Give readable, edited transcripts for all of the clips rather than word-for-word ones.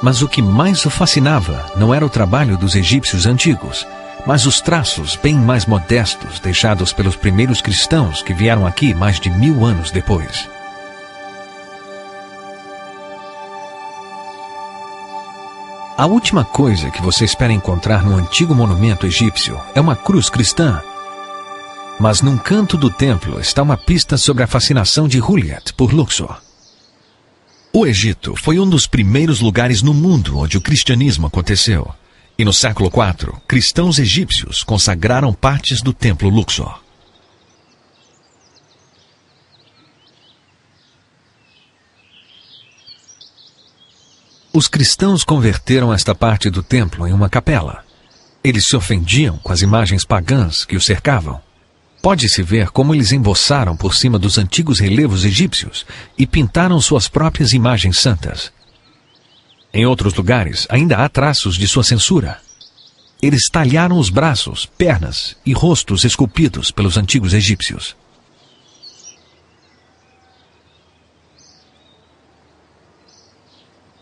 Mas o que mais o fascinava não era o trabalho dos egípcios antigos, mas os traços bem mais modestos deixados pelos primeiros cristãos que vieram aqui mais de 1000 anos depois. A última coisa que você espera encontrar no antigo monumento egípcio é uma cruz cristã. Mas num canto do templo está uma pista sobre a fascinação de Juliet por Luxor. O Egito foi um dos primeiros lugares no mundo onde o cristianismo aconteceu. E no século IV, cristãos egípcios consagraram partes do templo Luxor. Os cristãos converteram esta parte do templo em uma capela. Eles se ofendiam com as imagens pagãs que o cercavam. Pode-se ver como eles emboçaram por cima dos antigos relevos egípcios e pintaram suas próprias imagens santas. Em outros lugares, ainda há traços de sua censura. Eles talharam os braços, pernas e rostos esculpidos pelos antigos egípcios.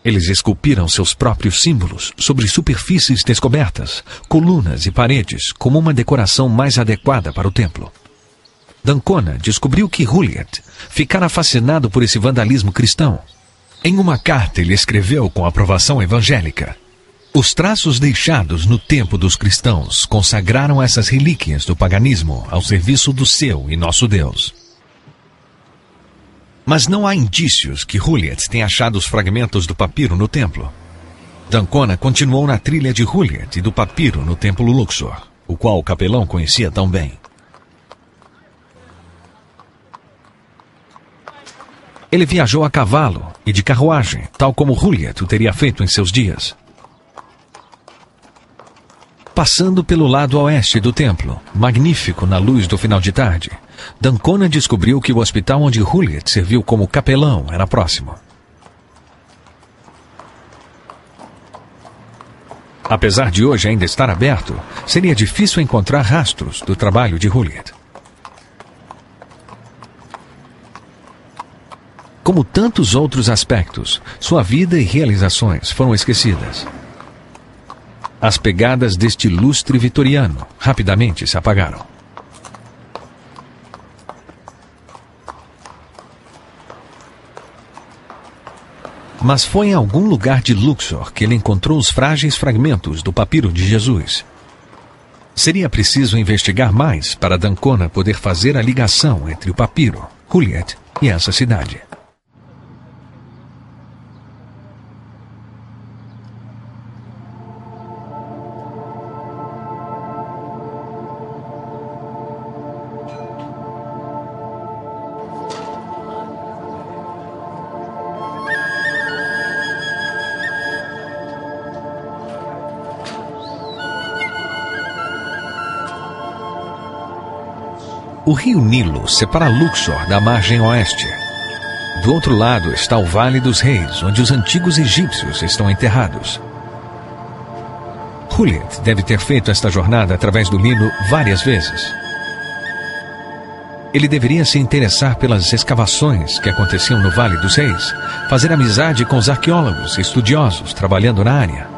Eles esculpiram seus próprios símbolos sobre superfícies descobertas, colunas e paredes, como uma decoração mais adequada para o templo. D'Ancona descobriu que Juliet ficara fascinado por esse vandalismo cristão. Em uma carta ele escreveu com aprovação evangélica: os traços deixados no tempo dos cristãos consagraram essas relíquias do paganismo ao serviço do seu e nosso Deus. Mas não há indícios que Juliet tenha achado os fragmentos do papiro no templo. D'Ancona continuou na trilha de Juliet e do papiro no templo Luxor, o qual o capelão conhecia tão bem. Ele viajou a cavalo e de carruagem, tal como Juliet o teria feito em seus dias. Passando pelo lado oeste do templo, magnífico na luz do final de tarde, D'Ancona descobriu que o hospital onde Juliet serviu como capelão era próximo. Apesar de hoje ainda estar aberto, seria difícil encontrar rastros do trabalho de Juliet. Como tantos outros aspectos, sua vida e realizações foram esquecidas. As pegadas deste lustre vitoriano rapidamente se apagaram. Mas foi em algum lugar de Luxor que ele encontrou os frágeis fragmentos do papiro de Jesus. Seria preciso investigar mais para D'Ancona poder fazer a ligação entre o papiro, Juliet e essa cidade. O rio Nilo separa Luxor da margem oeste. Do outro lado está o Vale dos Reis, onde os antigos egípcios estão enterrados. Juliet deve ter feito esta jornada através do Nilo várias vezes. Ele deveria se interessar pelas escavações que aconteciam no Vale dos Reis, fazer amizade com os arqueólogos e estudiosos trabalhando na área.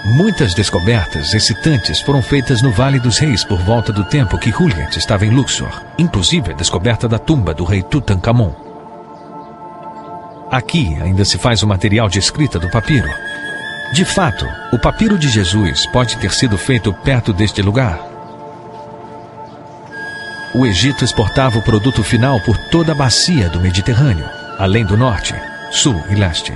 Muitas descobertas excitantes foram feitas no Vale dos Reis por volta do tempo que Juliet estava em Luxor, inclusive a descoberta da tumba do rei Tutankhamon. Aqui ainda se faz o material de escrita do papiro. De fato, o papiro de Jesus pode ter sido feito perto deste lugar. O Egito exportava o produto final por toda a bacia do Mediterrâneo, além do norte, sul e leste.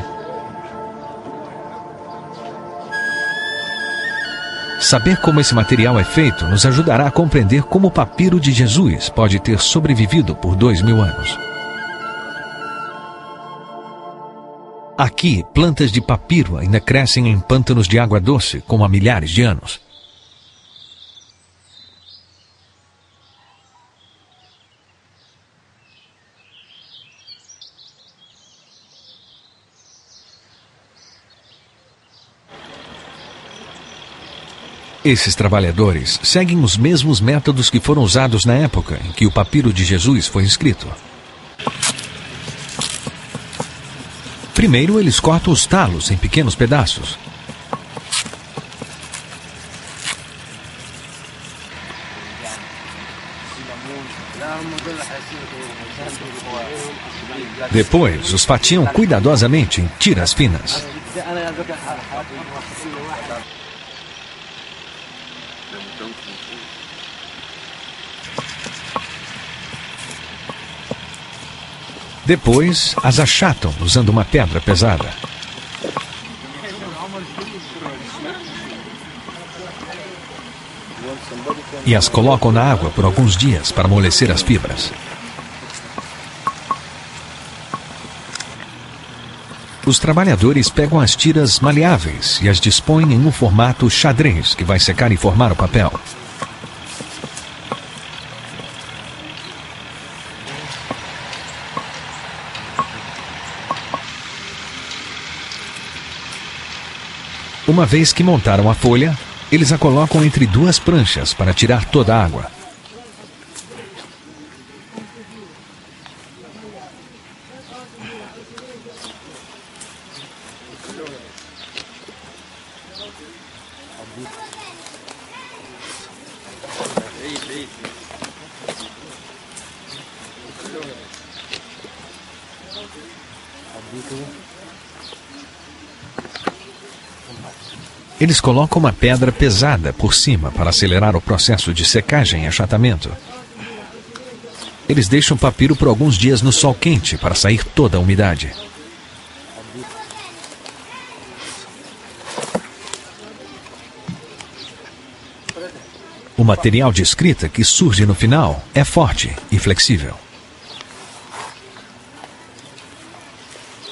Saber como esse material é feito nos ajudará a compreender como o papiro de Jesus pode ter sobrevivido por 2000 anos. Aqui, plantas de papiro ainda crescem em pântanos de água doce como há milhares de anos. Esses trabalhadores seguem os mesmos métodos que foram usados na época em que o papiro de Jesus foi escrito. Primeiro, eles cortam os talos em pequenos pedaços. Depois, os fatiam cuidadosamente em tiras finas. Depois, as achatam usando uma pedra pesada. E as colocam na água por alguns dias para amolecer as fibras. Os trabalhadores pegam as tiras maleáveis e as dispõem em um formato xadrez que vai secar e formar o papel. Uma vez que montaram a folha, eles a colocam entre duas pranchas para tirar toda a água. Eles colocam uma pedra pesada por cima para acelerar o processo de secagem e achatamento. Eles deixam o papiro por alguns dias no sol quente para sair toda a umidade. O material de escrita que surge no final é forte e flexível.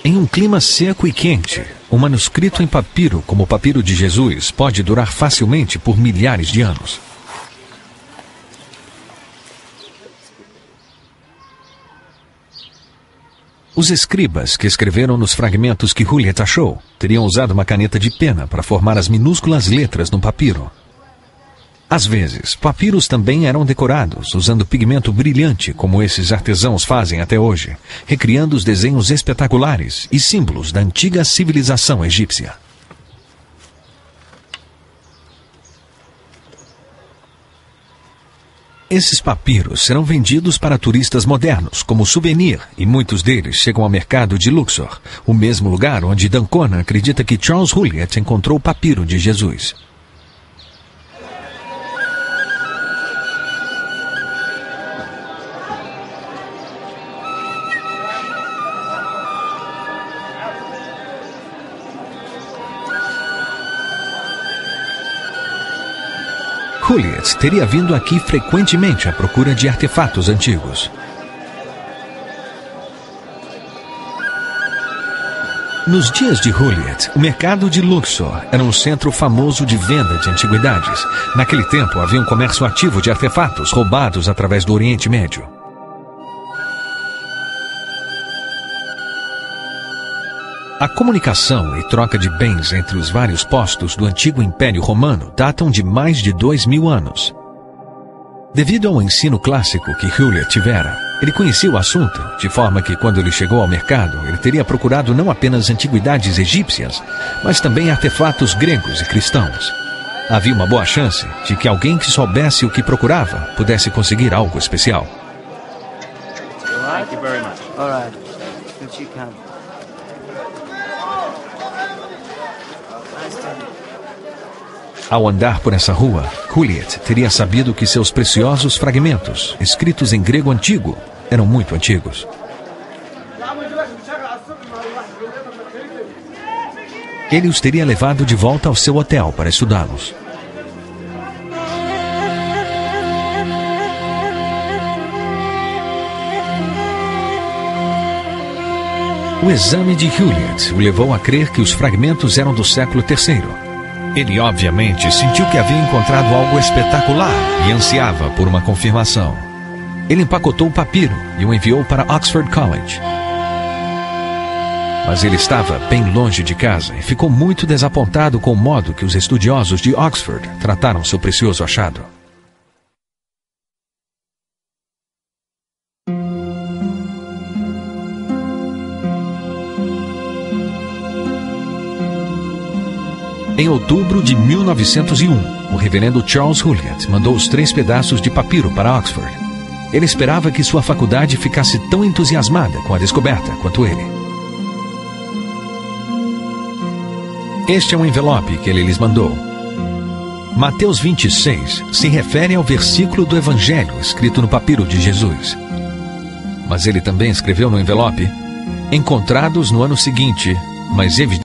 Em um clima seco e quente, um manuscrito em papiro, como o papiro de Jesus, pode durar facilmente por milhares de anos. Os escribas que escreveram nos fragmentos que Juliet achou teriam usado uma caneta de pena para formar as minúsculas letras no papiro. Às vezes, papiros também eram decorados usando pigmento brilhante, como esses artesãos fazem até hoje, recriando os desenhos espetaculares e símbolos da antiga civilização egípcia. Esses papiros serão vendidos para turistas modernos como souvenir, e muitos deles chegam ao mercado de Luxor, o mesmo lugar onde D'Ancona acredita que Charles Joliet encontrou o papiro de Jesus. Joliet teria vindo aqui frequentemente à procura de artefatos antigos. Nos dias de Joliet, o mercado de Luxor era um centro famoso de venda de antiguidades. Naquele tempo havia um comércio ativo de artefatos roubados através do Oriente Médio. A comunicação e troca de bens entre os vários postos do antigo Império Romano datam de mais de 2000 anos. Devido ao ensino clássico que Joliet tivera, ele conhecia o assunto, de forma que quando ele chegou ao mercado, ele teria procurado não apenas antiguidades egípcias, mas também artefatos gregos e cristãos. Havia uma boa chance de que alguém que soubesse o que procurava pudesse conseguir algo especial. Thank you very much. All right. Since you come. Ao andar por essa rua, Joliet teria sabido que seus preciosos fragmentos, escritos em grego antigo, eram muito antigos. Ele os teria levado de volta ao seu hotel para estudá-los. O exame de Joliet o levou a crer que os fragmentos eram do século III. Ele obviamente sentiu que havia encontrado algo espetacular e ansiava por uma confirmação. Ele empacotou o papiro e o enviou para Oxford College. Mas ele estava bem longe de casa e ficou muito desapontado com o modo que os estudiosos de Oxford trataram seu precioso achado. Em outubro de 1901, o reverendo Charles Hulyat mandou os 3 pedaços de papiro para Oxford. Ele esperava que sua faculdade ficasse tão entusiasmada com a descoberta quanto ele. Este é um envelope que ele lhes mandou. Mateus 26 se refere ao versículo do Evangelho escrito no papiro de Jesus. Mas ele também escreveu no envelope: encontrados no ano seguinte, mas evidentemente